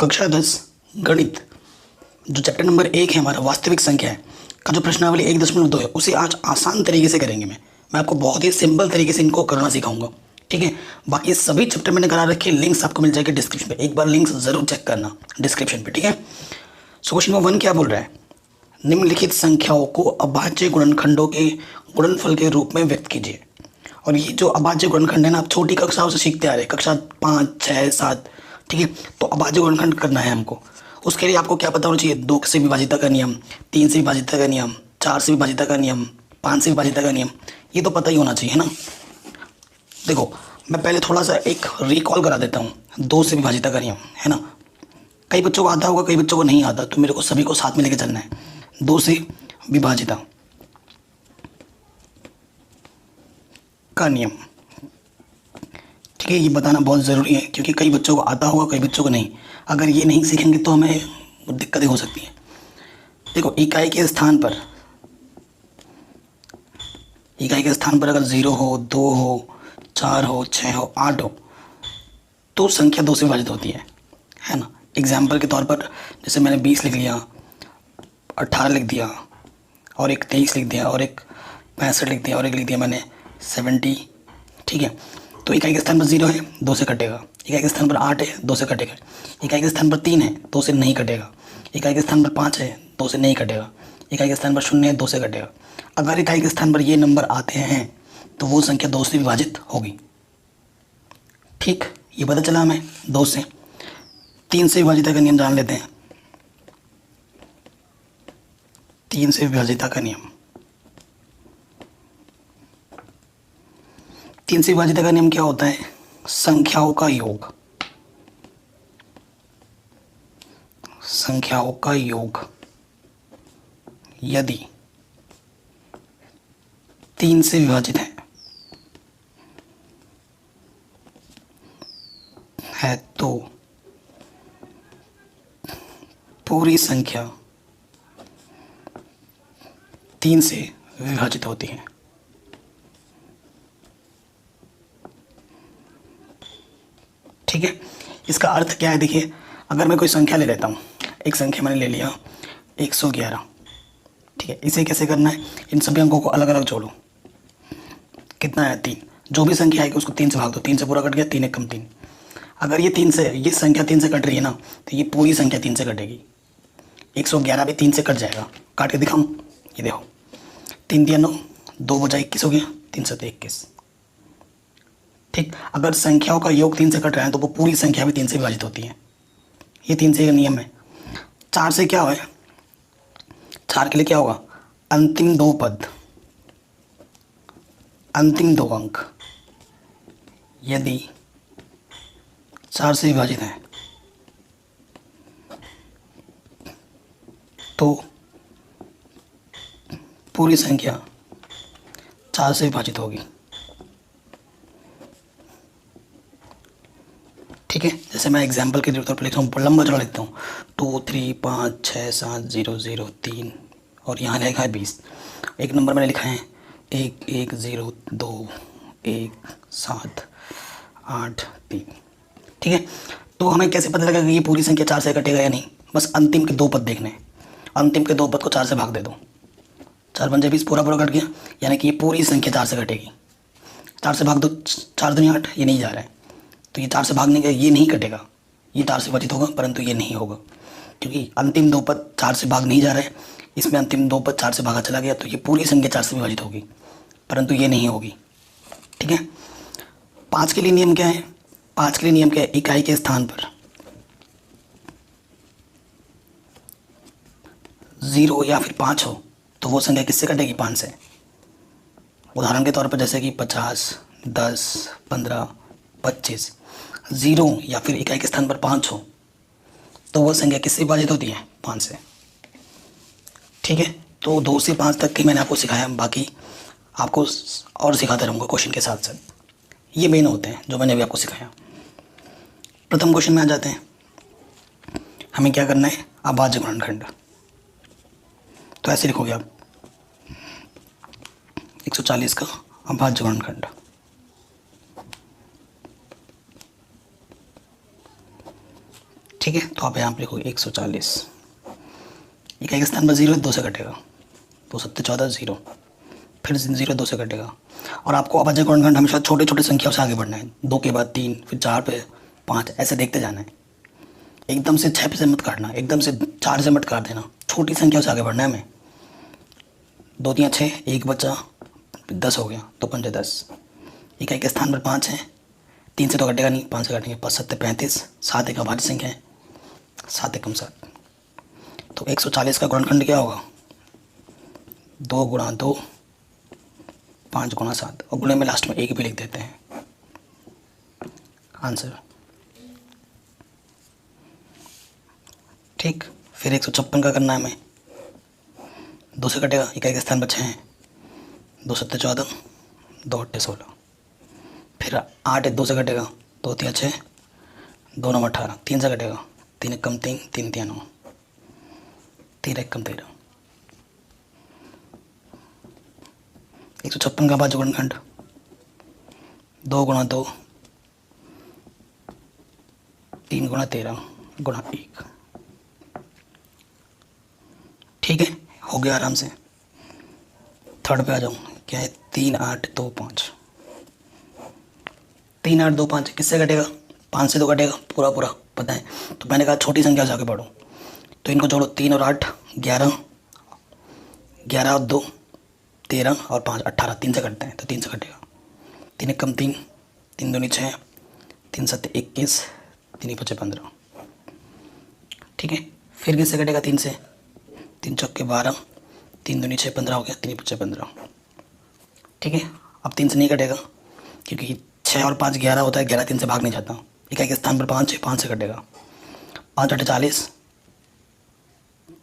कक्षा 10 गणित जो चैप्टर नंबर 1 है हमारा वास्तविक संख्या है का जो प्रश्नावली 1.2 है उसे आज आसान तरीके से करेंगे। मैं आपको बहुत ही सिंपल तरीके से इनको करना सिखाऊंगा। ठीक है, बाकी सभी चैप्टर मैंने करा रखे, लिंक्स आपको मिल जाएंगे डिस्क्रिप्शन पे, एक बार लिंक्स जरूर चेक करना डिस्क्रिप्शन पे। ठीक है, सो क्वेश्चन नंबर 1 क्या बोल रहा है, निम्नलिखित संख्याओं को अभाज्य गुणनखंडों के गुणनफल के रूप में व्यक्त कीजिए। और ये जो अभाज्य गुणनखंड है ना, आप छोटी कक्षाओं से सीखते आ रहे, कक्षा 5, 6, 7। ठीक है, तो अभाज्य गुणनखंड करना है हमको। उसके लिए आपको क्या पता होना चाहिए, 2 से विभाजिता का नियम, 3 से विभाजिता का नियम, 4 से विभाजिता का नियम, 5 से विभाजिता का नियम, ये तो पता ही होना चाहिए ना। देखो मैं पहले थोड़ा सा एक रिकॉल करा देता हूँ। 2 से विभाजिता का नियम है ना, कई बच्चों को आता होगा, कई बच्चों को नहीं आता, तो मेरे को सभी को साथ में लेके चलना है। 2 से विभाजिता का नियम, ठीक है, ये बताना बहुत ज़रूरी है क्योंकि कई बच्चों को आता होगा, कई बच्चों को नहीं। अगर ये नहीं सीखेंगे तो हमें दिक्कतें हो सकती हैं। देखो इकाई के स्थान पर अगर 0 हो, 2 हो, 4 हो, 6 हो, 8 हो तो संख्या 2 से विभाजित होती है ना। एग्जाम्पल के तौर पर जैसे मैंने 20 लिख लिया, 18 लिख दिया, और एक 23 लिख दिया, और एक 65 लिख दिया, और एक लिख दिया मैंने 70। ठीक है, तो इकाई के स्थान पर 0 है, 2 से कटेगा। इकाई के स्थान पर 8 है, 2 से कटेगा। इकाई के स्थान पर 3 है, 2 से नहीं कटेगा। इकाई के स्थान पर 5 है, 2 से नहीं कटेगा। इकाई के स्थान पर 0 है, 2 से कटेगा। अगर इकाई के स्थान पर ये नंबर आते हैं तो वो संख्या 2 से विभाजित होगी। ठीक, ये पता चला हमें 2 से। 3 से विभाजिता का नियम जान लेते हैं। 3 से विभाजिता का नियम, 3 से विभाजिता का नियम क्या होता है, संख्याओं का योग। संख्याओं का योग यदि 3 से विभाजित है तो पूरी संख्या 3 से विभाजित होती है। ठीक है, इसका अर्थ क्या है, देखिए अगर मैं कोई संख्या ले लेता हूँ, एक संख्या मैंने ले लिया 111। ठीक है, इसे कैसे करना है, इन सभी अंकों को अलग अलग जोड़ो। कितना है, 3। जो भी संख्या आएगी उसको 3 से भाग दो, 3 से पूरा कट गया, 3 1 कम 3। अगर ये संख्या 3 से कट रही है ना, तो ये पूरी संख्या 3 से कटेगी। 111 भी 3 से कट जाएगा। काट के दिखाऊँ, ये देखो, 3 3 9, 2 बचा 21 हो गया, 3 7 21। ठीक, अगर संख्याओं का योग 3 से कट रहा है तो वो पूरी संख्या भी 3 से विभाजित होती है। ये 3 से का नियम है। 4 से क्या है, 4 के लिए क्या होगा, अंतिम 2 पद, अंतिम 2 अंक यदि 4 से विभाजित है तो पूरी संख्या 4 से विभाजित होगी। ठीक है, जैसे मैं एग्जाम्पल के तौर पर लिखता हूँ, लंबा चौड़ा लिखता हूँ, 2 3 5 6 7 0 0 3, और यहाँ लिखा है 20। एक नंबर मैंने लिखा है 1 1 0 2 1 7 8 3। ठीक है, तो हमें कैसे पता लगेगा कि ये पूरी संख्या 4 से कटेगा या नहीं, बस अंतिम के 2 पद देखने हैं। अंतिम के 2 पद को 4 से भाग दे दो, 4 पंजे 20, पूरा पूरा कट गया, यानी कि ये पूरी संख्या 4 से कटेगी। 4 से भाग दो, 4 दूनी 8, ये नहीं जा रहा है, तो ये 4 से भागने का ये नहीं कटेगा, ये 4 से विभाजित होगा, परंतु ये नहीं होगा क्योंकि अंतिम 2 पद 4 से भाग नहीं जा रहे हैं। इसमें अंतिम 2 पद 4 से भागा चला गया, तो ये पूरी संख्या 4 से विभाजित होगी, परंतु ये नहीं होगी। ठीक है, 5 के लिए नियम क्या है, 5 के लिए नियम क्या है, इकाई के स्थान पर 0 या फिर 5 हो तो वो संख्या किससे कटेगी, 5 से। उदाहरण के तौर पर जैसे कि 50, 10, 15, 25, 0 या फिर इकाई के स्थान पर 5 हो तो वो संख्या किससे विभाजित होती है, 5 से। ठीक है, तो 2 से 5 तक की मैंने आपको सिखाया, बाकी आपको और सिखाता रहूँगा क्वेश्चन के साथ साथ। ये मेन होते हैं जो मैंने अभी आपको सिखाया। प्रथम क्वेश्चन में आ जाते हैं, हमें क्या करना है, अभाज्य गुणनखंड। तो ऐसे लिखोगे आप 140 का अभाज्य गुणनखंड। ठीक है, तो आप यहाँ पे लिखोगे 140। एक एक स्थान पर 0 2 से कटेगा, 2 7 14 0, फिर 0 2 से कटेगा। और आपको अभाज्य गुणनखंड हमेशा छोटे छोटे संख्याओं से आगे बढ़ना है, 2 के बाद 3, फिर 4 पे 5, ऐसे देखते जाना है। एकदम से 6 पे से मत काटना, एकदम से 4 से मत काट देना, छोटी संख्याओं से आगे बढ़ना है हमें। 2 3 6, 1 बचा, 10 हो गया, 2 5 10, एक एक स्थान पर 5 है, 3 से तो कटेगा नहीं, 5 से काटेंगे, 5 7 35, 7 एक अभाज्य संख्या है, 7 एकम 7। तो 140 का गुणनखंड क्या होगा? 2 गुणा 2, 5 गुणा 7, और गुणे में लास्ट में 1 भी लिख देते हैं। आंसर ठीक। फिर 156 का करना है हमें, 2 से कटेगा, एक एक स्थान बचे हैं, 2 7 14, 2 8 16, फिर 8 2 से कटेगा, 2 3 6, 2 9 18, 3 से कटेगा, 3 1 3, 3 3 9, 3 1 13। 156 का अभाज्य गुणनखंड 2 गुणा 2, 3 गुणा 13 गुणा 1। ठीक है, हो गया आराम से। थर्ड पे आ जाऊँ, क्या है? 3 8 2 5, 3 8 2 5 किससे कटेगा? 5 से तो कटेगा, पूरा पूरा पता है। तो मैंने कहा छोटी संख्या से आगे बढ़ो, तो इनको जोड़ो, 3 और 8 11, 11 और 2 13 और 5 18, 3 से कटते हैं तो 3 से कटेगा, 3 1 3, 3 2 6, 3 7 21, 3 5 15। ठीक है, फिर किससे कटेगा? 3 से, 3 चौके 12, 3 2 6 15 हो गया, 3 5 15। ठीक है, अब 3 से नहीं कटेगा क्योंकि 6 और 5 11 होता है, 11 3 से भाग नहीं जाता। एक एक स्थान पर 5 है, 5 से कटेगा, 5 8 40।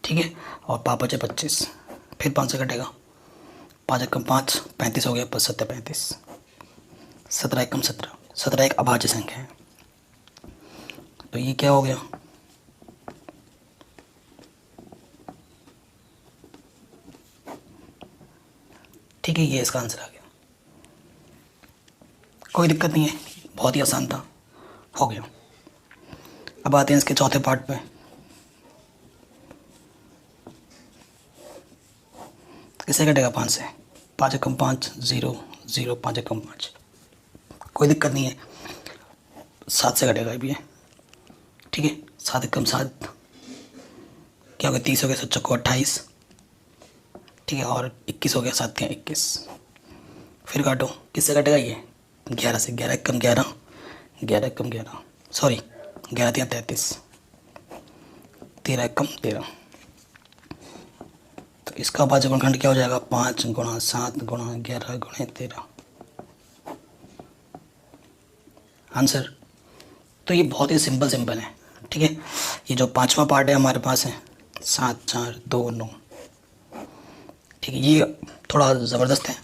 ठीक है, और 5 5 25, फिर 5 से कटेगा, 5 1 5, 35 हो गया, 5 7 35, 17 1 17, 17 एक अभाज्य संख्या है। तो ये क्या हो गया? ठीक है, ये इसका आंसर आ गया, कोई दिक्कत नहीं है, बहुत ही आसान था, हो गया। अब आते हैं इसके चौथे पार्ट पे। किससे कटेगा? 5 से, 5 1 5 0 0, 5 1 5, कोई दिक्कत नहीं है, 7 से कटेगा भी है। ठीक है, 7 1 7, क्या हो गया? 30 हो गया, 7 चौको 28। ठीक है, और 21 हो गया, 7 के 21। फिर काटो, किससे कटेगा? ये 11 से, 11 1 11, 11 1 11, सॉरी 11 3 33, 13 1 13। तो इसका अभाज्य गुणनखंड क्या हो जाएगा? 5 गुणा 7 गुणा 11 गुणा 13। आंसर तो ये बहुत ही सिंपल है। ठीक है, ये जो पांचवा पार्ट है हमारे पास है 7 4 2 9। ठीक है, ये थोड़ा ज़बरदस्त है,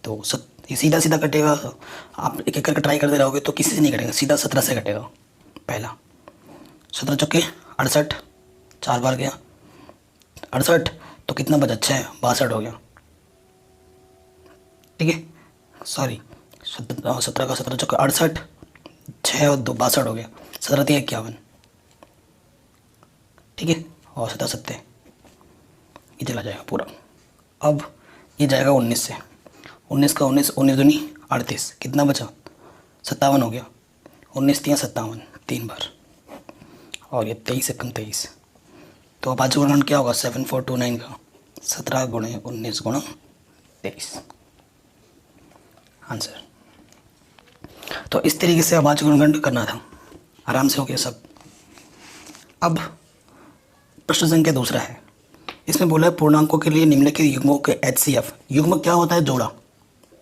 तो ये सीधा सीधा कटेगा। आप एक एक करके ट्राई करते रहोगे तो किसी से नहीं कटेगा, सीधा 17 से कटेगा। पहला 17 चौके 68, 4 बार गया 68, तो कितना बचा? 6, 62 हो गया। ठीक है, सॉरी 17 का 17 चौके 68, 6 और 2 62 हो गया, 17 3 51। ठीक है, और 17 7 ये चला जाएगा पूरा। अब ये जाएगा 19 से, 19 का 19, 19 दूनी 38, कितना बचा? 57 हो गया, 19 3 57, 3 बार, और ये 23 1 23। तो अब अभाज्य गुणनखंड क्या होगा? 7429 का 17 गुणे 19 गुणा 23। आंसर। तो इस तरीके से अभाज्य गुणनखंड करना था, आराम से हो गया सब। अब प्रश्न संख्या दूसरा है, इसमें बोला है पूर्णांकों के लिए निम्नलिखित युग्मों के HCF, युग्म क्या होता है? जोड़ा।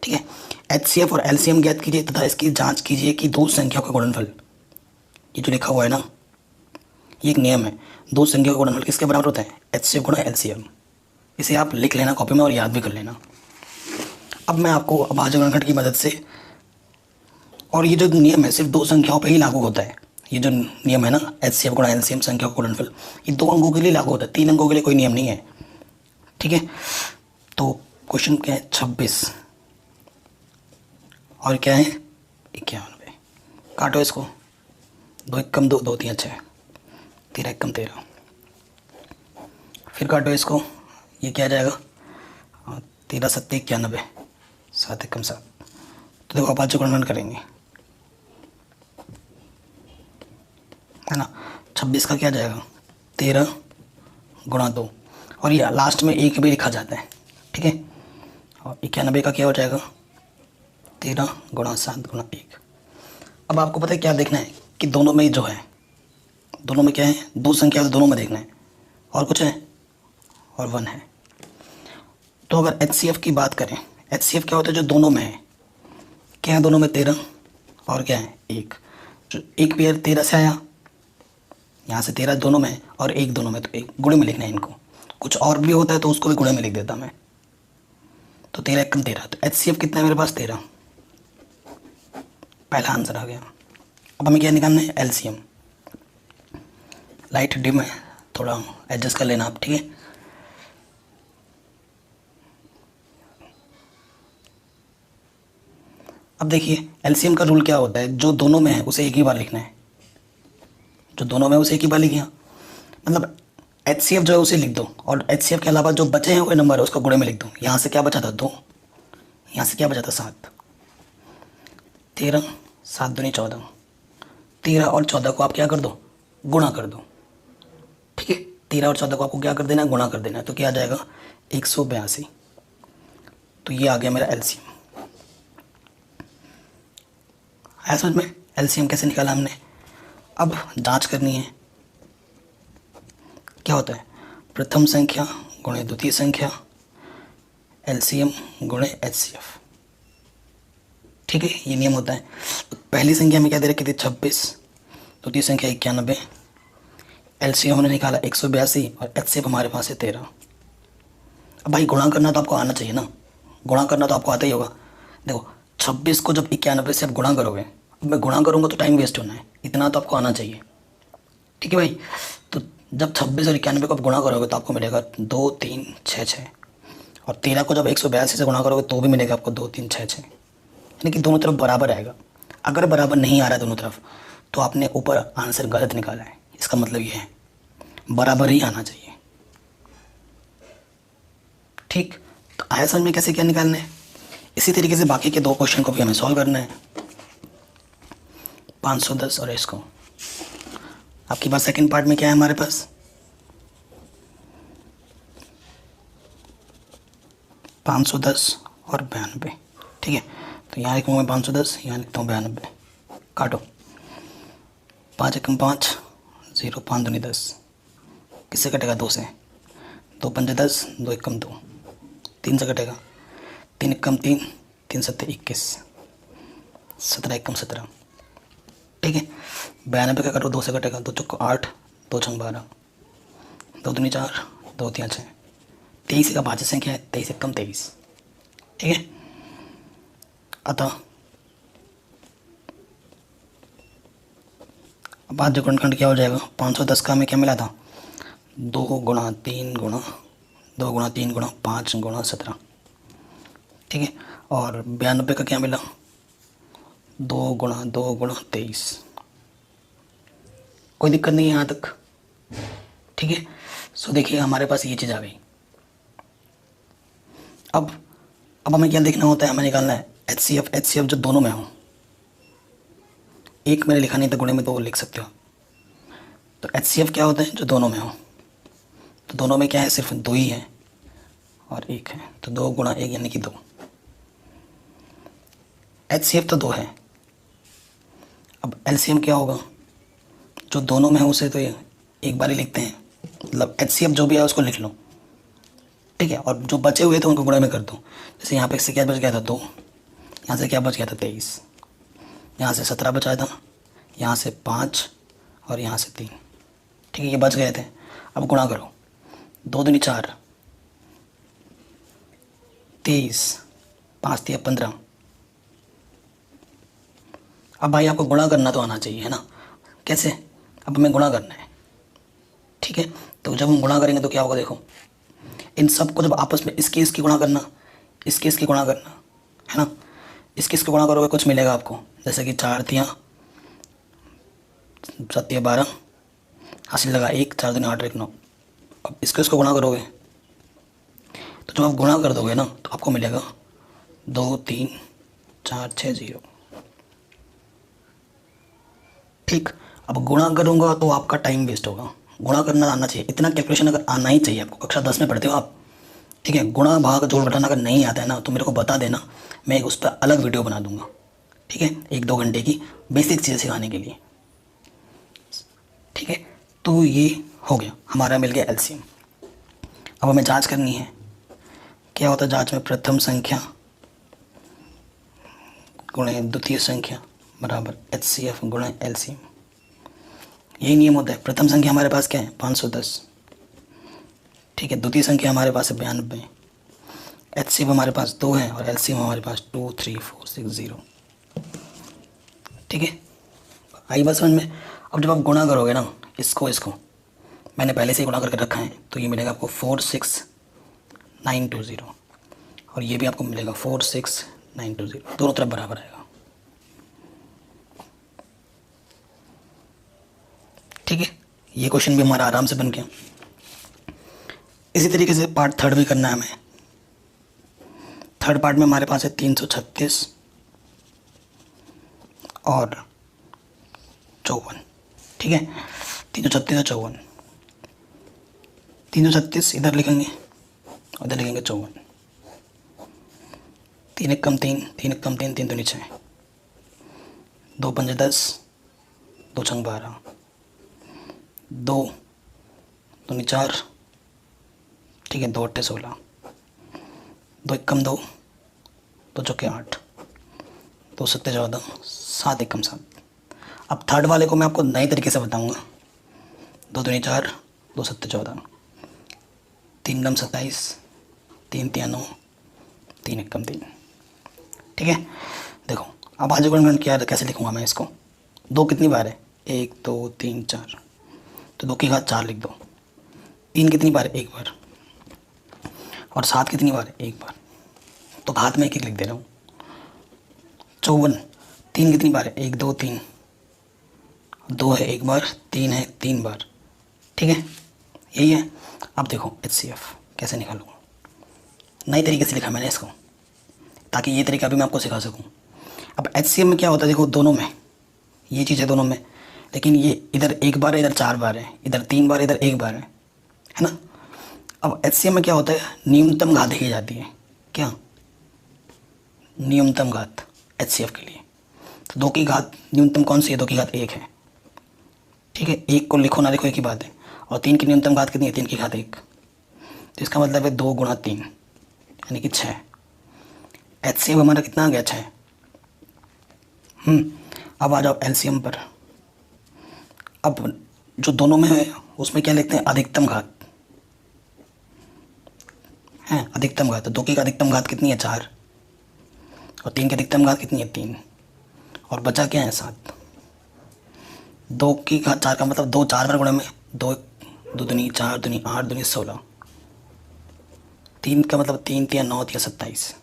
ठीक है, HCF और LCM ज्ञात कीजिए तथा इसकी जांच कीजिए कि दो संख्याओं का गुणनफल, ये जो लिखा हुआ है ना, ये एक नियम है, दो संख्याओं का गुणनफल किसके बराबर होता है? HCF गुणा LCM। इसे आप लिख लेना कॉपी में और याद भी कर लेना। अब मैं आपको अभाज्य गुणनखंड की मदद से, और ये जो नियम है सिर्फ दो संख्याओं पर ही लागू होता है, ये जो नियम है ना HCF गुणा LCM संख्या का गुणनफल, ये 2 अंकों के लिए लागू होता है, 3 अंकों के लिए कोई नियम नहीं है। ठीक है, तो क्वेश्चन क्या है? 26 और क्या है? 51 पे। काटो इसको, 2 1 2, 2 3 6, 13 एकम 13, फिर काटो इसको, ये क्या आ जाएगा 13 सत्ते 91, 7 एकम 7। तो देखो आप आज गुणन करेंगे है ना। 26 का क्या जाएगा 13 गुणा 2, और ये लास्ट में एक भी लिखा जाता है, ठीक है। और 91 का क्या हो जाएगा 13 गुणा 7 गुणा 1। अब आपको पता है क्या देखना है कि दोनों में जो है, दोनों में क्या है, दो संख्या तो दोनों में देखना है, और कुछ है और 1 है। तो अगर HCF की बात करें, HCF क्या होता है जो दोनों में है, क्या है दोनों में 13 और क्या है 1, जो एक पेयर 13 से आया, यहाँ से 13 दोनों में है और 1 दोनों में, तो एक गुणे में लिखना है इनको। कुछ और भी होता है तो उसको भी गुणे में लिख देता मैं। तो 13 एकम 13, तो HCF कितना है मेरे पास 13, पहला आंसर आ गया। अब हमें क्या निकालना है LCM। लाइट डिम है, थोड़ा एडजस्ट कर लेना आप, ठीक है। अब देखिए LCM का रूल क्या होता है, जो दोनों में है उसे एक ही बार लिखना है, जो दोनों में उसे एक ही बार लिखिए। मतलब HCF जो है उसे लिख दो, और HCF के अलावा जो बचे हैं हुए नंबर है उसको गुणे में लिख दो। यहाँ से क्या बचा था 2, यहाँ से क्या बचा था 7, 13 7 दूनी 14, 13 और 14 को आप क्या कर दो गुणा कर दो, ठीक है। 13 और 14 को आपको क्या कर देना है गुणा कर देना है, तो क्या आ जाएगा 182। तो ये आ गया मेरा LCM। है समझ में LCM कैसे निकाला हमने। अब जांच करनी है, क्या होता है प्रथम संख्या गुणे द्वितीय संख्या LCM गुणे HCF, ठीक है, ये नियम होता है। तो पहली संख्या में क्या दे रखी थी 26, द्वितीय संख्या 91, LCM हमने निकाला 182 और HCF हमारे पास है 13। अब भाई गुणा करना तो आपको आना चाहिए ना, गुणा करना तो आपको आता ही होगा। देखो 26 को जब 91 से आप गुणा करोगे, अब मैं गुणा करूँगा तो टाइम वेस्ट होना है, इतना तो आपको आना चाहिए, ठीक है भाई। तो जब 26 और 91 को आप गुणा करोगे तो आपको मिलेगा 2 3 6 6, और 13 को जब 182 से गुणा करोगे तो भी मिलेगा आपको 2 3 6 6, यानी कि दोनों तरफ बराबर आएगा। अगर बराबर नहीं आ रहा है दोनों तरफ तो आपने ऊपर आंसर गलत निकाला है, इसका मतलब ये है बराबर ही आना चाहिए, ठीक। तो आया समझ में कैसे क्या निकालना है। इसी तरीके से बाकी के 2 क्वेश्चन को भी हमें सॉल्व करना है, 510 और इसको। आपके पास सेकंड पार्ट में क्या है हमारे पास 510 और 92, ठीक है। तो यहाँ लिखूँगा मैं 510, यहाँ लिखता हूँ 92, काटो 5 एकम 5, 0 5 दूनी 10, किससे कटेगा 2 से, 2 पंजे 10, 2 एकम 2, 3 से कटेगा, 3 एकम 3, 3 सत्ते 21, 17 एकम 17, ठीक है। 92 का करो 2 से कटेगा, 2 चौको 8, 2 छंग 12, 2 दूनी 4, 2 3 6, 23 का भाज्य संख्या है 23 एकम 23, ठीक है। अतः भाज्य गुणनखंड क्या हो जाएगा 510 का हमें क्या मिला था 2 गुणा 3 गुणा 2 गुणा 3 गुणा 5 गुणा 17, ठीक है। और 92 का क्या मिला 2 गुणा 2 गुणा 23। कोई दिक्कत नहीं है यहाँ तक, ठीक है। सो देखिए हमारे पास ये चीज़ आ गई। अब हमें क्या देखना होता है, हमें निकालना है HCF जो दोनों में हो। एक मैंने लिखा नहीं था, गुणे में 2 लिख सकते हो। तो HCF क्या होता है जो दोनों में हो, तो दोनों में क्या है सिर्फ 2 ही है और 1 है, तो 2 गुणा 1 यानी कि 2। HCF तो 2 है, अब LCM क्या होगा जो दोनों में है उसे तो एक बार ही लिखते हैं, मतलब HCF जो भी है उसको लिख लो, ठीक है। और जो बचे हुए थे उनको गुणा में कर दो। जैसे यहाँ पे से क्या बच गया था 2, यहाँ से क्या बच गया था 23, यहाँ से 17 बचा था, यहाँ से 5 और यहाँ से 3, ठीक है, ये बच गए थे। अब गुणा करो 2 दूनी 4, 23, 5 3 15। अब भाई आपको गुणा करना तो आना चाहिए है ना, कैसे, अब हमें गुणा करना है, ठीक है। तो जब हम गुणा करेंगे तो क्या होगा, देखो इन सबको जब आपस में इसकी गुणा करना, इसकी गुणा करना है ना, इसकी गुणा करोगे कुछ मिलेगा आपको, जैसे कि 4 3 7 12, हासिल लगा 1 4 दूनी 8 1 9। अब इसको गुणा करोगे तो जब आप गुणा कर दोगे ना तो आपको मिलेगा 2 3 4 6 0। ठीक, अब गुणा करूँगा तो आपका टाइम वेस्ट होगा। गुणा करना आना चाहिए, इतना कैलकुलेशन अगर आना ही चाहिए आपको। कक्षा 10 में पढ़ते हो आप, ठीक है। गुणा भाग जोड़ घटाना अगर नहीं आता है ना तो मेरे को बता देना, मैं उस पर अलग वीडियो बना दूंगा, ठीक है, 1-2 घंटे की बेसिक चीज़ें सिखाने के लिए, ठीक है। तो ये हो गया, हमारा मिल गया एलसीएम। अब हमें जांच करनी है, क्या होता है जांच में, प्रथम संख्या गुणे द्वितीय संख्या बराबर एचसीएफ गुणे एलसीएम। यही नियम होता है। प्रथम संख्या हमारे पास क्या है 510, ठीक है। द्वितीय संख्या हमारे पास है 92, एचसीएफ हमारे पास 2 है और एलसीएम हमारे पास 2 3 4 6 0, ठीक है। आई बात समझ में। अब जब आप गुणा करोगे ना इसको मैंने पहले से ही गुणा करके रखा है, तो ये मिलेगा आपको 46920 और ये भी आपको मिलेगा 46920, दोनों तरफ बराबर आएगा, ठीक है। ये क्वेश्चन भी हमारा आराम से बन गया। इसी तरीके से पार्ट थर्ड भी करना है हमें। थर्ड पार्ट में हमारे पास है 336 और 54, ठीक है। 336 और 54, 336 इधर लिखेंगे और इधर लिखेंगे 54। 3 एक कम 3, 3 एक कम 3, 3 दूनी 6, 2 पंजे 10, 2 छंग 12, 2 दूनी 4, ठीक है, 2 अट्ठे 16, 2 एक कम 2, 2 चौके 8, 2 सत्ते 14, 7 एक कम 7। अब थर्ड वाले को मैं आपको नए तरीके से बताऊंगा। 2 दूनी 4, 2 सत्ते 14, 3 कम 27, 3 तिया 9, 3 एक कम 3, ठीक है। देखो अब आज गुणन क्या कैसे लिखूंगा मैं इसको। 2 कितनी बार है 1 2 3 4, तो 2 की घात 4 लिख दो। 3 कितनी बार है 1 बार, और 7 कितनी बार है 1 बार, तो घात में 1 1 लिख दे रहा हूँ। 54 3 कितनी बार है 1 2 3, 2 है 1 बार, 3 है 3 बार, ठीक है, यही है। अब देखो एचसीएफ कैसे निकालूँ, नए तरीके से लिखा मैंने इसको ताकि ये तरीका भी मैं आपको सिखा सकूँ। अब एचसीएफ में क्या होता है, देखो दोनों में ये चीज़ है दोनों में, लेकिन ये इधर 1 बार है इधर 4 बार है, इधर 3 बार इधर 1 बार है ना। अब एचसीएफ में क्या होता है, न्यूनतम घात देखी जाती है। क्या न्यूनतम घात एचसीएफ के लिए, तो 2 की घात न्यूनतम कौन सी है, 2 की घात 1 है, ठीक है। 1 को लिखो ना लिखो एक ही बात है। और 3 की न्यूनतम घात कितनी है 3 की घात 1, तो इसका मतलब है 2 गुणा 3 यानी कि 6। एचसीएफ हमारा कितना आ गया 6। अब आ जाओ एलसीएम पर। अब जो दोनों में है उसमें क्या लिखते हैं, अधिकतम घात है, अधिकतम घात। 2 की अधिकतम घात कितनी है 4, और 3 की अधिकतम घात कितनी है 3, और बचा क्या है 7। 2 की घात 4 का मतलब 2 4 बार गुणे में 2 2 दूनी 4 दूनी 8 दूनी 16, 3 का मतलब 3 3 9 3 27,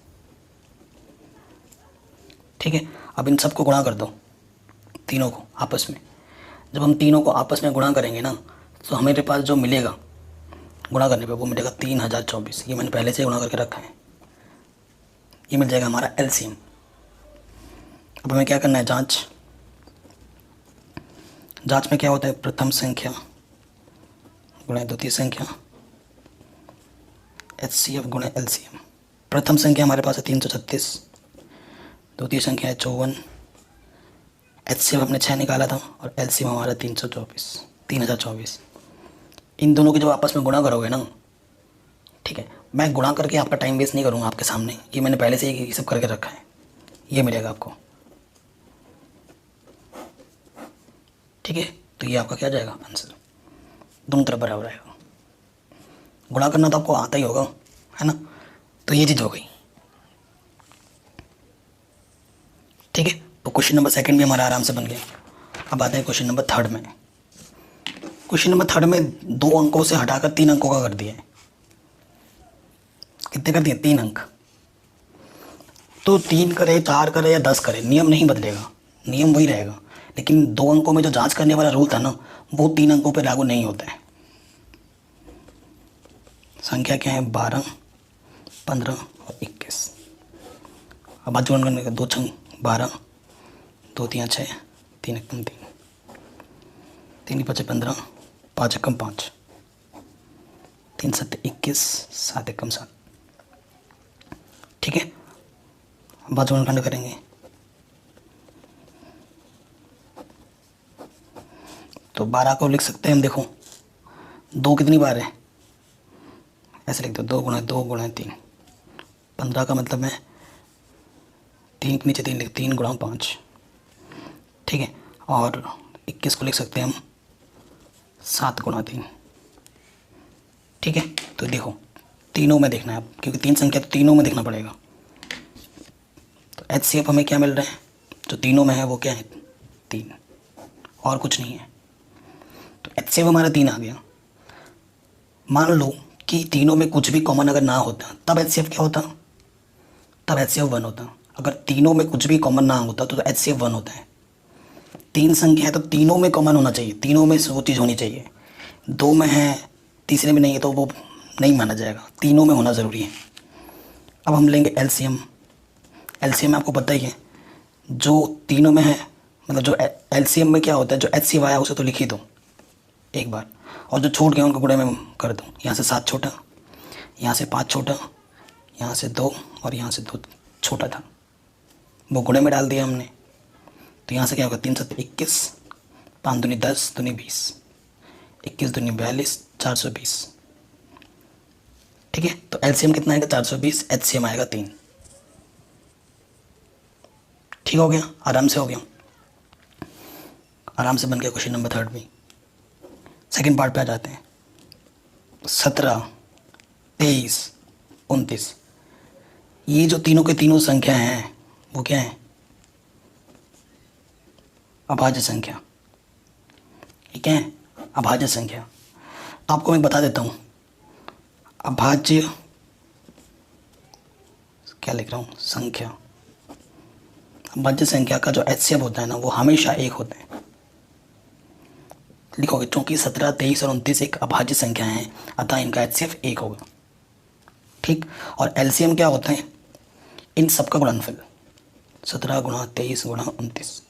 ठीक है। अब इन सबको गुणा कर दो, तीनों को आपस में। जब हम तीनों को आपस में गुणा करेंगे ना तो हमारे पास जो मिलेगा गुणा करने पे वो मिलेगा 3024। ये मैंने पहले से गुणा करके रखा है, ये मिल जाएगा हमारा एलसीएम। अब हमें क्या करना है, जांच। जांच में क्या होता है, प्रथम संख्या गुणे द्वितीय संख्या एचसीएफ गुणे एलसीएम। प्रथम संख्या हमारे पास है 336, द्वितीय संख्या है 54, एचसीएफ हमने 6 निकाला था और एलसीएम हमारा 3024। इन दोनों की जब आपस में गुणा करोगे ना, ठीक है, मैं गुणा करके आपका टाइम वेस्ट नहीं करूँगा आपके सामने, ये मैंने पहले से ये सब करके रखा है, ये मिलेगा आपको, ठीक है। तो ये आपका क्या जाएगा आंसर, दोनों तरफ बराबर आएगा। गुणा करना तो आपको आता ही होगा, है ना। तो ये चीज़ हो गई, ठीक है। तो क्वेश्चन नंबर सेकंड भी हमारा आराम से बन गया। अब आते हैं क्वेश्चन नंबर थर्ड में। क्वेश्चन नंबर थर्ड में 2 अंकों से हटाकर 3 अंकों का कर दिया है। कितने कर दिए 3 अंक। तो 3 करे 4 करे या 10 करे नियम नहीं बदलेगा, नियम वही रहेगा। लेकिन 2 अंकों में जो जांच करने वाला रूल था ना, वो 3 अंकों पे लागू नहीं होता है। संख्या क्या है? 12, 15 और 21। अब बात जोड़ करने का 2 छंग 12, 2 3 6, 3 एकम 3, 3 5 15, 5 एकम 5, 3 7 21, 7 एकम 7। ठीक है, बात जोड़ खंड करेंगे तो 12 को लिख सकते हैं हम। देखो 2 कितनी बार है, ऐसे लिख दो 2 गुणा 2 गुणा 3। 15 का मतलब है 3 के नीचे 3 लिख, 3 गुणा 5। ठीक है, और 21 को लिख सकते हैं हम 7 गुणा 3। ठीक है, तो देखो तीनों में देखना है आप, क्योंकि 3 संख्या तो तीनों में देखना पड़ेगा। तो HCF हमें क्या मिल रहा है? जो तीनों में है वो क्या है? 3, और कुछ नहीं है। तो HCF हमारा 3 आ गया। मान लो कि तीनों में कुछ भी कॉमन अगर ना होता तब HCF क्या होता? तब HCF 1 होता। अगर तीनों में कुछ भी कॉमन ना होता तो HCF 1 होता है। 3 संख्या है तो तीनों में कॉमन होना चाहिए, तीनों में वो चीज़ होनी चाहिए। 2 में है, तीसरे में नहीं है तो वो नहीं माना जाएगा, तीनों में होना ज़रूरी है। अब हम लेंगे LCM। LCM आपको पता ही है, जो तीनों में है, मतलब जो LCM में क्या होता है, जो HCF आया उसे तो लिख ही दो एक बार, और जो छूट गए उनको गुणे में कर दो। यहाँ से 7 छोटा, यहाँ से 5 छोटा, यहाँ से 2 और यहाँ से 2 छोटा था, वो गुणे में डाल दिया हमने। तो यहाँ से क्या होगा? 3 7 21, 5 दूनी 10, दूनी 20, 21 दूनी 42, 420। ठीक है, तो LCM कितना आएगा? 420, HCM आएगा 3। ठीक हो गया, आराम से हो गया, आराम से बन गया क्वेश्चन नंबर 3 भी। सेकेंड पार्ट पे आ जाते हैं। 17, 23, 29, ये जो तीनों के तीनों संख्या हैं वो क्या है? अभाज्य संख्या। ठीक है, अभाज्य संख्या। तो आपको मैं बता देता हूँ, अभाज्य क्या लिख रहा हूँ? संख्या। अभाज्य संख्या का जो HCF होता है ना, वो हमेशा 1 होता है। लिखोगे क्योंकि 17, 23 और 29 एक अभाज्य संख्या है, अतः इनका HCF 1 होगा। ठीक, और LCM क्या होता है? इन सबका गुणनफल, 17 गुणा 23 गुणा 29,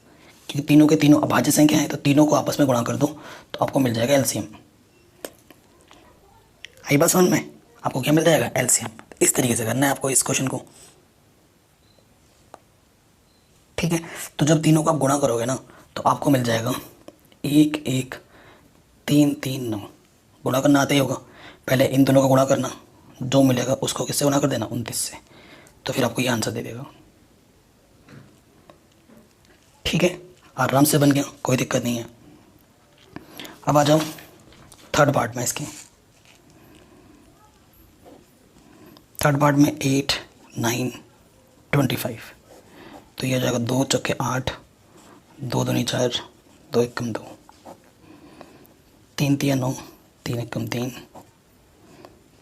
क्योंकि तीनों के तीनों अभाज्य संख्या है तो तीनों को आपस में गुणा कर दो तो आपको मिल जाएगा LCM। आई बात समझ में? आपको क्या मिल जाएगा? LCM। इस तरीके से करना है आपको इस क्वेश्चन को। ठीक है, तो जब तीनों को आप गुणा करोगे ना तो आपको मिल जाएगा 1 1 3 3 9। गुणा करना आते ही होगा, पहले इन दोनों का गुणा करना, जो मिलेगा उसको किससे गुणा कर देना? 29 से, तो फिर आपको ये आंसर दे देगा। ठीक है, आराम से बन गया, कोई दिक्कत नहीं है। अब आ जाओ थर्ड पार्ट में। इसके थर्ड पार्ट में 8 9 25, तो ये हो जाएगा 2 चौके 8, 2 दूनी 4, 2 एकम 2, 3 3 9, 3 एकम 3,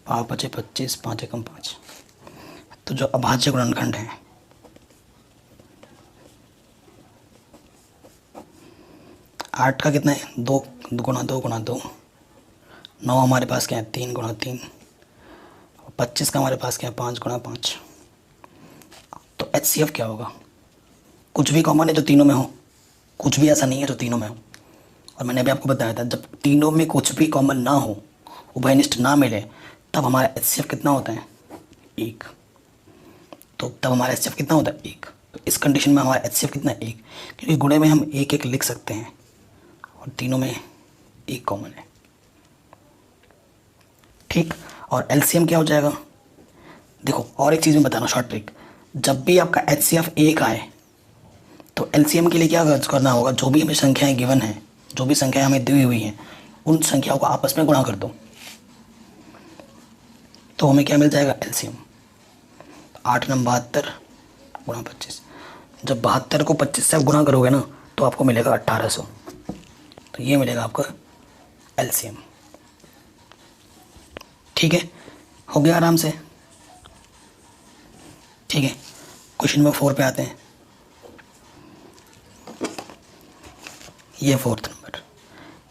5 5 25, 5 एकम 5। तो जो अभाज्य गुणनखंड है, आठ का कितना है? 2 गुणा 2 गुणा 2, 9 हमारे पास क्या है? 3 गुणा 3, 25 का हमारे पास क्या है? 5 गुणा 5। तो HCF क्या होगा? कुछ भी कॉमन है जो तीनों में हो, कुछ भी ऐसा नहीं है जो तीनों में हो। और मैंने अभी आपको बताया था, जब तीनों में कुछ भी कॉमन ना हो, उभयनिष्ठ ना मिले, तब हमारा HCF कितना होता है? 1। तो तब हमारा HCF कितना होता है? 1। तो इस कंडीशन में हमारा HCF कितना है? 1, क्योंकि गुणे में हम 1 1 लिख सकते हैं और तीनों में 1 कॉमन है। ठीक, और LCM क्या हो जाएगा? देखो और एक चीज़ मैं बताना, शॉर्ट ट्रिक। जब भी आपका HCF 1 आए तो LCM के लिए क्या करना होगा? जो भी हमें संख्याएं गिवन हैं, जो भी संख्याएं हमें दी हुई हैं, उन संख्याओं को आपस में गुणा कर दो, तो हमें क्या मिल जाएगा? LCM। 8 9 72 गुणा 25। जब 72 को 25 से आप गुणा करोगे ना तो आपको मिलेगा 1800। तो ये मिलेगा आपका LCM। ठीक है, हो गया आराम से। ठीक है, क्वेश्चन नंबर 4 पे आते हैं। ये फोर्थ नंबर।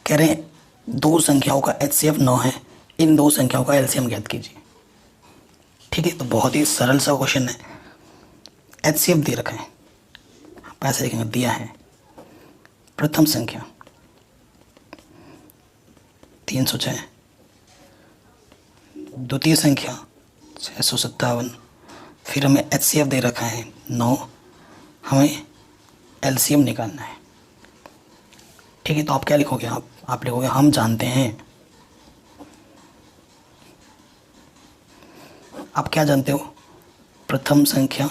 कह रहे हैं दो संख्याओं का HCF 9 है, इन दो संख्याओं का LCM ज्ञात कीजिए। ठीक है, तो बहुत ही सरल सा क्वेश्चन है। HCF दे रखा है, पैसे लिखेंगे दिया है। प्रथम संख्या 306, द्वितीय संख्या 657, फिर हमें HCF दे रखा है 9, हमें LCM निकालना है। ठीक है, तो आप क्या लिखोगे? आप लिखोगे हम जानते हैं। आप क्या जानते हो? प्रथम संख्या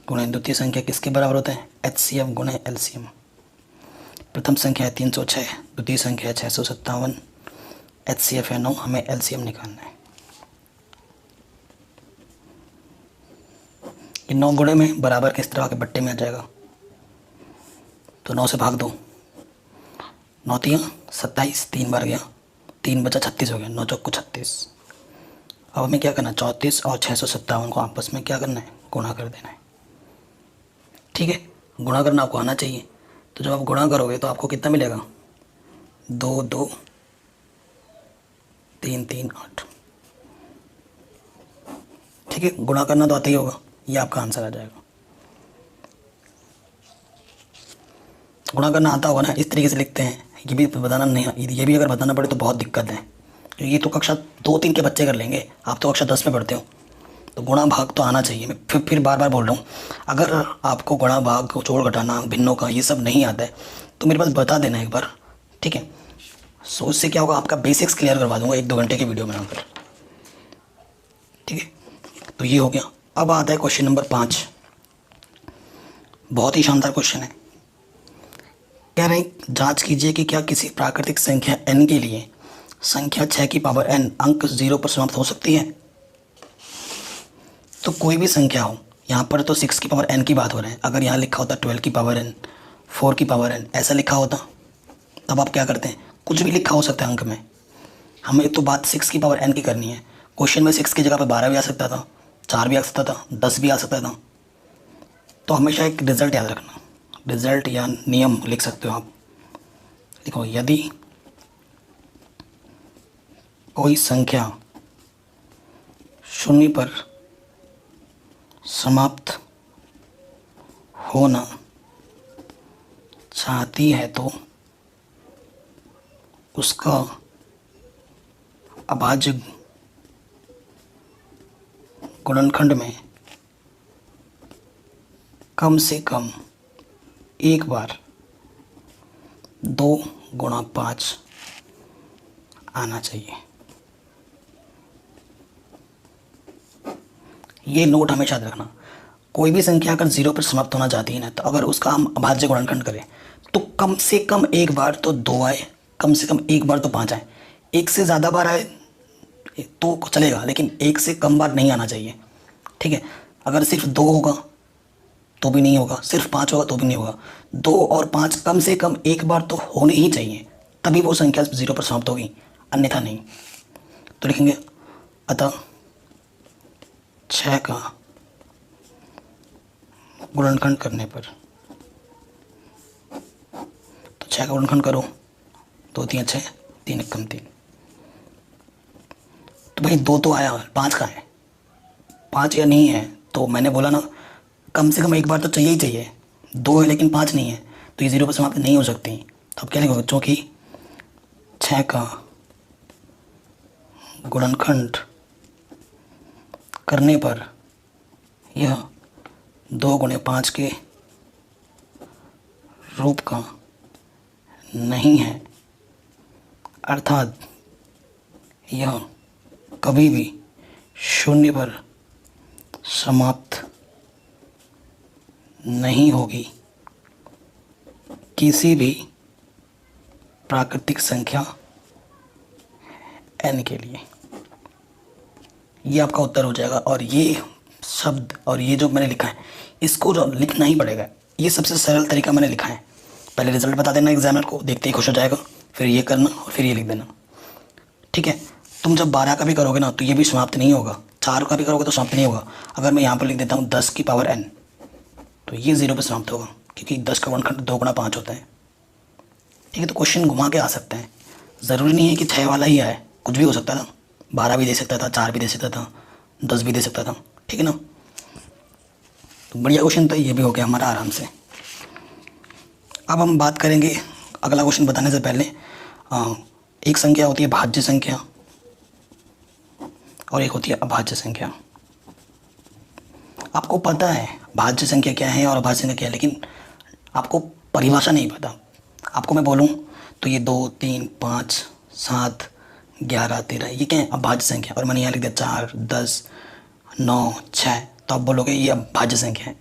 गुणे द्वितीय संख्या किसके बराबर होता है? HCF गुणे LCM। प्रथम संख्या है 306, द्वितीय संख्या है 657, HCF है 9, हमें LCM निकालना है। ये 9 गुणे में बराबर किस तरह के बट्टे में आ जाएगा? तो 9 से भाग दो, 9 तियाँ 27, 3 बार गया, 3 बचा 36 हो गया, 9 चौको 36। अब हमें क्या करना है? 34 और 657 को आपस में क्या करना है? गुणा कर देना है। ठीक है, गुणा करना आपको आना चाहिए। तो जब आप गुणा करोगे तो आपको कितना मिलेगा? 2 2 3 3 8। ठीक है, गुणा करना तो आता ही होगा, ये आपका आंसर आ जाएगा। गुणा करना आता होगा ना, इस तरीके से लिखते हैं। ये भी बताना नहीं, ये भी अगर बताना पड़े तो बहुत दिक्कत है, क्योंकि ये तो कक्षा 2-3 के बच्चे कर लेंगे, आप तो कक्षा 10 में पढ़ते हो। तो गुणा भाग तो आना चाहिए। मैं फिर बार बार बोल रहा हूँ, अगर आपको गुणा भाग को जोड़ घटाना भिन्नों का ये सब नहीं आता है तो मेरे पास बता देना एक बार। ठीक है, सो उससे क्या होगा, आपका बेसिक्स क्लियर करवा दूंगा 1-2 घंटे की वीडियो बनाकर। ठीक है, तो ये हो गया। अब आता है क्वेश्चन नंबर 5। बहुत ही शानदार क्वेश्चन है। कह रहे हैं जांच कीजिए कि क्या किसी प्राकृतिक संख्या n के लिए संख्या 6 की पावर n अंक 0 पर समाप्त हो सकती है। तो कोई भी संख्या हो, यहाँ पर तो 6 की पावर n की बात हो रही है। अगर यहाँ लिखा होता 12 की पावर n, 4 की पावर n, ऐसा लिखा होता, तब आप क्या करते हैं? कुछ भी लिखा हो सकता है अंक में। हमें तो बात 6 की पावर n की करनी है। क्वेश्चन में 6 की जगह पर 12 भी आ सकता था, 4 भी आ सकता था, 10 भी आ सकता था। तो हमेशा एक रिजल्ट याद रखना, रिजल्ट या नियम लिख सकते हो आप। देखो, यदि कोई संख्या 0 पर समाप्त होना चाहती है तो उसका अभाज्य गुणनखंड में कम से कम एक बार 2 गुणा 5 आना चाहिए। ये नोट हमेशा याद रखना। कोई भी संख्या अगर 0 पर समाप्त होना चाहती है ना, तो अगर उसका हम अभाज्य गुणनखंड करें तो कम से कम एक बार तो 2 आए, कम से कम एक बार तो 5 आए। एक से ज़्यादा बार आए तो चलेगा, लेकिन एक से कम बार नहीं आना चाहिए। ठीक है, अगर सिर्फ 2 होगा तो भी नहीं होगा, सिर्फ 5 होगा तो भी नहीं होगा। 2 और 5 कम से कम एक बार तो होने ही चाहिए, तभी वो संख्या 0 पर समाप्त होगी, अन्यथा नहीं। तो लिखेंगे अतः 6 का गुणनखंड करने पर, तो 6 का गुणनखंड करो, 2 3 6, 3 1 3। तो भाई 2 तो आया, 5 का है, 5 या नहीं है, तो मैंने बोला ना कम से कम एक बार तो चाहिए ही चाहिए। 2 है लेकिन 5 नहीं है, तो ये 0 पर समाप्त नहीं हो सकती। तो अब क्या लिखोगे? चूँकि 6 का गुणनखंड करने पर यह 2 गुणे 5 के रूप का नहीं है, अर्थात यह कभी भी 0 पर समाप्त नहीं होगी किसी भी प्राकृतिक संख्या n के लिए। ये आपका उत्तर हो जाएगा। और ये शब्द और ये जो मैंने लिखा है इसको जो लिखना ही पड़ेगा। ये सबसे सरल तरीका मैंने लिखा है। पहले रिजल्ट बता देना एग्जामिनर को, देखते ही खुश हो जाएगा, फिर ये करना और फिर ये लिख देना। ठीक है, तुम जब 12 का भी करोगे ना तो ये भी समाप्त नहीं होगा, 4 का भी करोगे तो समाप्त नहीं होगा। अगर मैं यहाँ पर लिख देता हूँ 10 की पावर n, तो ये 0 पर समाप्त होगा। क्योंकि 10 का गुणनखंड 2 गुणा 5 होता है। ठीक है, तो क्वेश्चन घुमा के आ सकते हैं, ज़रूरी नहीं है कि 6 वाला ही आए, कुछ भी हो सकता था, 12 भी दे सकता था, 4 भी दे सकता था, 10 भी दे सकता था। ठीक है ना, तो बढ़िया क्वेश्चन था, ये भी हो गया हमारा आराम से। अब हम बात करेंगे अगला क्वेश्चन बताने से पहले, एक संख्या होती है भाज्य संख्या और एक होती है अभाज्य संख्या। आपको पता है भाज्य संख्या क्या है और अभाज्य संख्या क्या है, लेकिन आपको परिभाषा नहीं पता। आपको मैं बोलूँ तो ये 2, 3, 5, 7, 11, 13 ये क्या है, अभाज्य संख्या, और मैंने यहाँ लिख दिया 4, 10, 9, 6, तो आप बोलोगे ये अभाज्य संख्या है।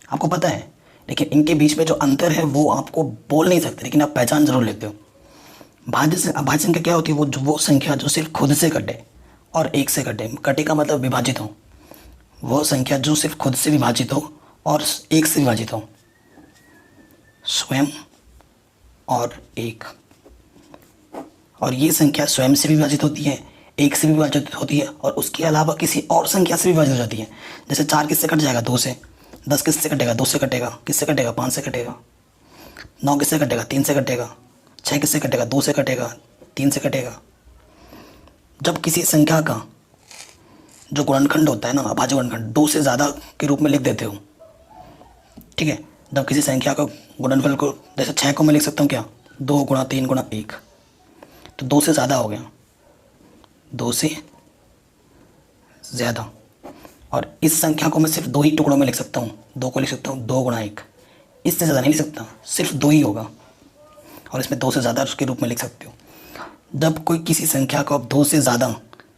आपको पता है, लेकिन इनके बीच में जो अंतर है वो आपको बोल नहीं सकते, लेकिन आप पहचान जरूर लेते हो। अभाज्य संख्या क्या होती है, वो संख्या जो सिर्फ खुद से कटे और एक से कटे। कटे का मतलब विभाजित हो, वो संख्या जो सिर्फ खुद से विभाजित हो और एक से विभाजित हो, स्वयं और एक। और ये संख्या स्वयं से विभाजित होती है, एक से विभाजित होती है, और उसके अलावा किसी और संख्या से विभाजित हो जाती है। जैसे 4 किससे कट जाएगा, 2 से। 10 किससे कटेगा, 2 से कटेगा। किससे कटेगा, 5 से कटेगा। 9 किससे कटेगा, 3 से कटेगा। 6 किससे कटेगा, 2 से कटेगा, 3 से कटेगा। जब किसी संख्या का जो गुणनखंड होता है ना, अभाज्य गुणनखंड, 2 से ज़्यादा के रूप में लिख देते हो। ठीक है, जब किसी संख्या का गुणनफल को, जैसे 6 को मैं लिख सकता हूँ क्या, 2 गुणा 3 गुणा 1, तो 2 से ज़्यादा हो गया, 2 से ज़्यादा। और इस संख्या को मैं सिर्फ 2 ही टुकड़ों में लिख सकता हूँ, 2 को लिख सकता हूँ 2 गुणा 1, इससे ज़्यादा नहीं लिख सकता, सिर्फ 2 ही होगा। और इसमें 2 से ज़्यादा उसके रूप में लिख सकते हो। जब कोई किसी संख्या को आप 2 से ज़्यादा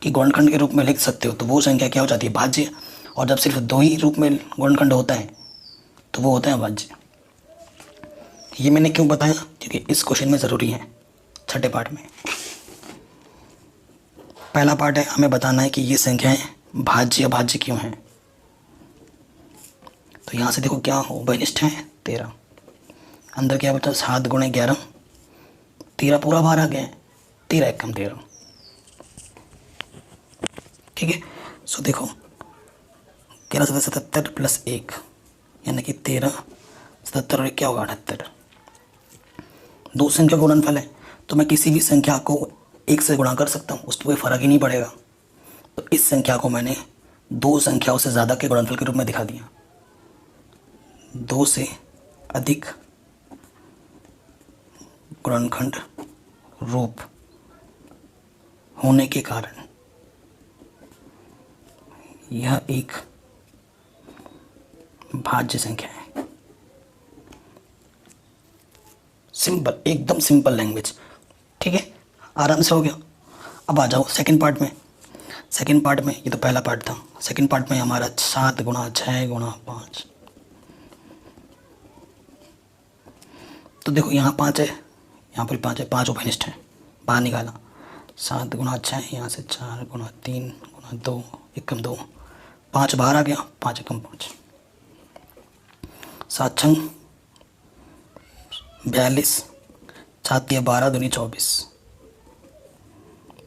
की गुणनखंड के रूप में लिख सकते हो, तो वो संख्या क्या हो जाती है, भाज्य। और जब सिर्फ 2 ही रूप में गुणनखंड होता है तो वो होता है अभाज्य। ये मैंने क्यों बताया, क्योंकि इस क्वेश्चन में ज़रूरी है। छठे पार्ट में पहला पार्ट है, हमें बताना है कि ये संख्याएं भाज्य अभाज्य क्यों हैं। तो यहाँ से देखो क्या हो, उभयनिष्ठ है 13, अंदर क्या बचा 7 गुणे 11, 13 पूरा बाहर आ गया है, 13 एक कम 13। ठीक है, सो देखो 11 7 77 प्लस 1 यानी कि 13, 77 और क्या होगा 78। 2 संख्या गुणनफल है, तो मैं किसी भी संख्या को 1 से गुणा कर सकता हूँ, उसमें कोई फ़र्क ही नहीं पड़ेगा। तो इस संख्या को मैंने 2 संख्याओं से ज़्यादा के गुणनफल के रूप में दिखा दिया। 2 से अधिक गुणनखंड रूप होने के कारण यह एक भाज्य संख्या है। सिंपल, एकदम सिंपल लैंग्वेज। ठीक है, आराम से हो गया। अब आ जाओ सेकंड पार्ट में। सेकंड पार्ट में, ये तो पहला पार्ट था, सेकंड पार्ट में हमारा 7 गुणा 6 गुणा 5। तो देखो यहाँ 5 है, यहाँ पर 5 है, 5 उभयनिष्ठ है, बाहर निकाला। 7 गुणा 6, यहाँ से 4 गुणा 3 गुणा 2 एकम 2, 5 बाहर आ गया, 5 एकम 5, 7 छंग 42, 7 12 दूनी 24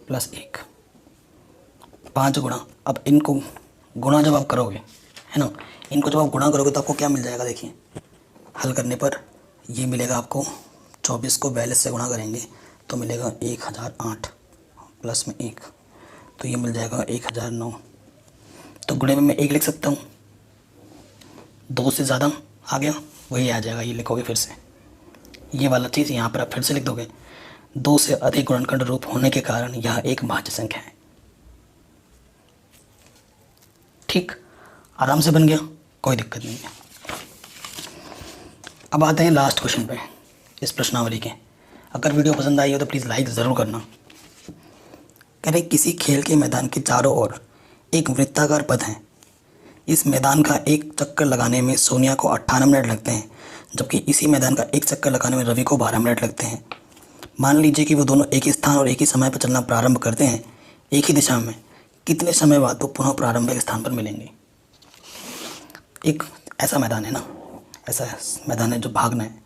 प्लस 1, 5 गुणा। अब इनको गुणा जब आप करोगे, है ना, इनको जब आप गुणा करोगे तो आपको क्या मिल जाएगा, देखिए हल करने पर ये मिलेगा आपको, 24 को 42 से गुणा करेंगे तो मिलेगा 1008 प्लस में 1, तो ये मिल जाएगा 1009। तो गुणे में मैं 1 लिख सकता हूँ, 2 से ज़्यादा आ गया वही आ जाएगा, ये लिखोगे फिर से, ये वाला चीज़ यहाँ पर आप फिर से लिख दोगे। 2 से अधिक गुणनखंड रूप होने के कारण यह एक भाज्य संख्या है। ठीक, आराम से बन गया, कोई दिक्कत नहीं है। अब आते हैं लास्ट क्वेश्चन पे इस प्रश्नावली के। अगर वीडियो पसंद आई हो तो प्लीज़ लाइक ज़रूर करना। कह रहे किसी खेल के मैदान के चारों ओर एक वृत्ताकार पथ है। इस मैदान का एक चक्कर लगाने में सोनिया को 58 मिनट लगते हैं, जबकि इसी मैदान का एक चक्कर लगाने में रवि को 12 मिनट लगते हैं। मान लीजिए कि वो दोनों एक ही स्थान और एक ही समय पर चलना प्रारंभ करते हैं, एक ही दिशा में। कितने समय बाद वो पुनः प्रारंभिक स्थान पर मिलेंगे। एक ऐसा मैदान है ना, ऐसा मैदान है जो भागना है।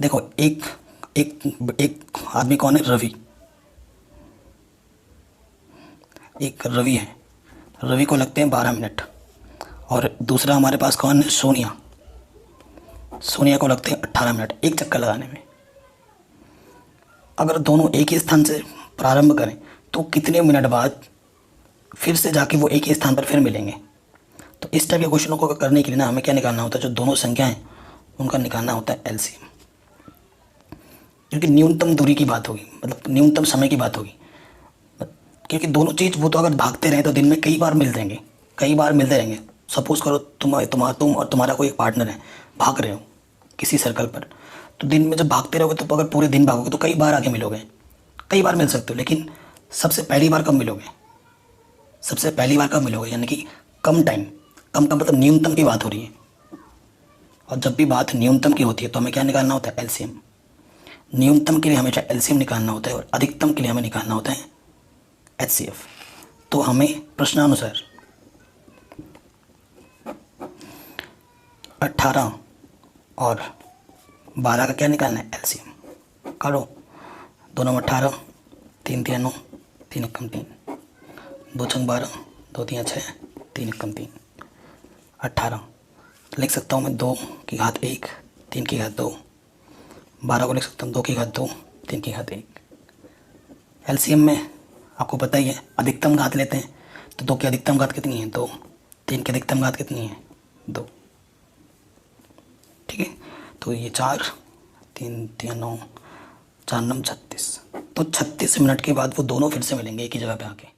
देखो एक एक एक आदमी कौन है, रवि। एक रवि है, रवि को लगते हैं 12 मिनट। और दूसरा हमारे पास कौन है, सोनिया। सोनिया को लगते हैं 18 मिनट एक चक्कर लगाने में। अगर दोनों एक ही स्थान से प्रारंभ करें तो कितने मिनट बाद फिर से जाके वो एक ही स्थान पर फिर मिलेंगे। तो इस टाइप के क्वेश्चनों को करने के लिए ना हमें क्या निकालना होता है, जो दोनों संख्या हैं उनका निकालना होता है एलसीएम, क्योंकि न्यूनतम दूरी की बात होगी, मतलब न्यूनतम समय की बात होगी। क्योंकि दोनों चीज़ वो तो अगर भागते रहें तो दिन में कई बार मिलते रहेंगे, कई बार मिलते रहेंगे। सपोज करो तुम और तुम्हारा कोई पार्टनर है, भाग रहे हो किसी सर्कल पर, तो दिन में जब भागते रहोगे तो अगर पूरे दिन भागोगे तो कई बार आगे मिलोगे, कई बार मिल सकते हो। लेकिन सबसे पहली बार कब मिलोगे, सबसे पहली बार कब मिलोगे, यानी कि कम टाइम, कम का मतलब न्यूनतम की बात हो रही है। और जब भी बात न्यूनतम की होती है तो हमें क्या निकालना होता है, एलसीएम। न्यूनतम के लिए हमेशा एलसीएम निकालना होता है और अधिकतम के लिए हमें निकालना होता है एचसीएफ। तो हमें प्रश्नानुसार 18 और 12 का क्या निकालना है, एलसीएम। करो, 2 9 18, 3 3 9, 3 1 3, 2 6 12, 2 3 6, 3 1 3, 18 लिख सकता हूँ मैं 2 की घात 1, 3 की घात 2, 12 को लिख सकता हूँ 2 की घात 2, 3 की घात 1। एलसीएम में आपको पता ही है अधिकतम घात लेते हैं, तो 2 की अधिकतम घात कितनी है, 2। 3 की अधिकतम घात कितनी है, 2। ठीक है, तो ये 4 3 3 9 4 9 36, तो 36 मिनट के बाद वो दोनों फिर से मिलेंगे एक ही जगह पे आके।